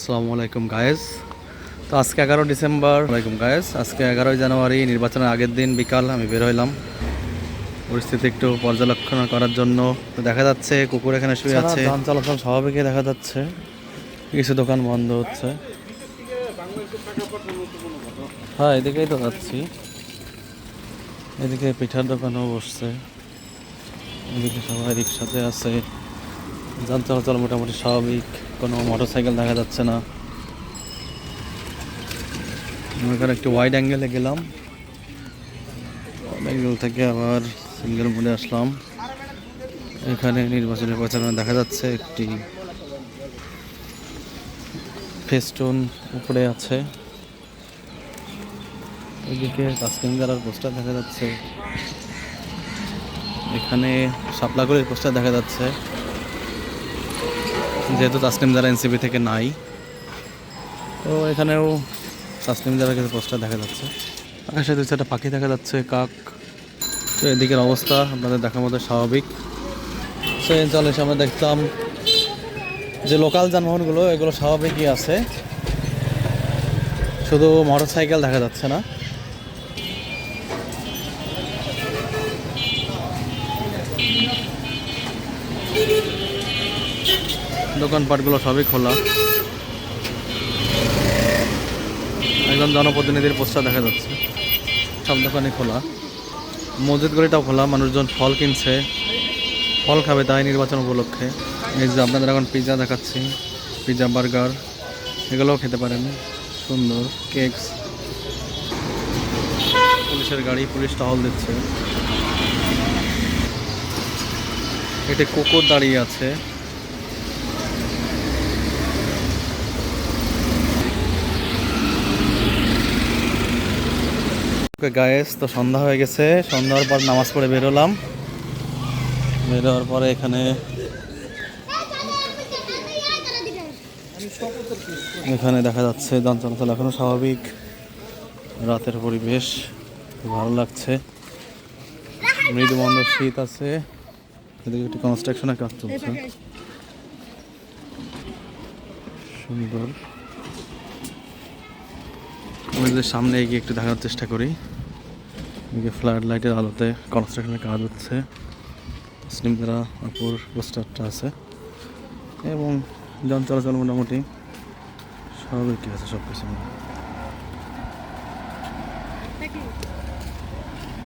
আসসালামু আলাইকুম গায়েস। তো আজকে 11 ডিসেম্বর। ওয়ালাইকুম গায়েস। আজকে 11 জানুয়ারি, নির্বাচনের আগের দিন বিকাল আমি বের হইলাম পরিস্থিতি একটু পর্যবেক্ষণ করার জন্য। তো দেখা যাচ্ছে কুকুর এখানে শুয়ে আছে, যান চলাচল স্বাভাবিকই দেখা যাচ্ছে, কিছু দোকান বন্ধ হচ্ছে। হ্যাঁ, এদিকেই তো যাচ্ছি, এদিকে পিঠার দোকানও বসছে, এদিকে সবাই রিক্সাতে আছে, যান চলাচল মোটামুটি স্বাভাবিক, কোনো মোটরসাইকেল দেখা যাচ্ছে না। এখানে একটু ওয়াইড অ্যাঙ্গেলে গেলাম, ওয়াইড অ্যাঙ্গেল থেকে আবার সিঙ্গেল মোডে আসলাম। এখানে নির্বাচনী প্রচারণা দেখা যাচ্ছে, একটি ফেস্টুন উপরে আছে, এদিকে তাসলিম জারার পোস্টার দেখা যাচ্ছে, এখানে শাপলাগুলির পোস্টার দেখা যাচ্ছে, যেহেতু তাসলিম জারা এনসিপি থেকে নাই, তো এখানেও তাসলিম জারার কিছু পোস্টার দেখা যাচ্ছে। আকাশে দু চারটা পাখি দেখা যাচ্ছে, কাক। তো এদিকের অবস্থা আপনাদের দেখার মধ্যে স্বাভাবিক। সো এই চলে আমরা দেখতাম যে লোকাল যানবাহনগুলো এগুলো স্বাভাবিকই আছে, শুধু মোটর সাইকেল দেখা যাচ্ছে না। দোকানপাটগুলো সবই খোলা, একজন জনপ্রতিনিধির পোস্টার দেখা যাচ্ছে, সব দোকানই খোলা। মসজিদগুলিটাও খোলা, মানুষজন ফল কিনছে, ফল খাবে তাই নির্বাচন উপলক্ষে। এই যে আপনাদের এখন পিৎজা দেখাচ্ছি, পিৎজা বার্গার এগুলোও খেতে পারেন, সুন্দর কেকস। পুলিশের গাড়ি, পুলিশ টহল দিচ্ছে। এতে কুকুর দাঁড়িয়ে আছে। গায়েস, তো সন্ধ্যা হয়ে গেছে, সন্ধ্যার পর নামাজ পড়ে বেরোলাম। বেরোয়ার পরে এখানে দেখা যাচ্ছে যান চলাচল এখনো স্বাভাবিক, রাতের পরিবেশ ভালো লাগছে, মৃদুমন্দ শীত আছে। এদিকে একটি কনস্ট্রাকশনের কাজ চলছে, সুন্দর। আমাদের সামনে এগিয়ে একটু দেখার চেষ্টা করি, এদিকে ফ্লাড লাইটের আলোতে কনস্ট্রাকশনের কাজ হচ্ছে, মুসলিম যারা অপর পোস্টারটা আছে, এবং যান চলাচল মোটামুটি স্বাভাবিক আছে সব কিছু।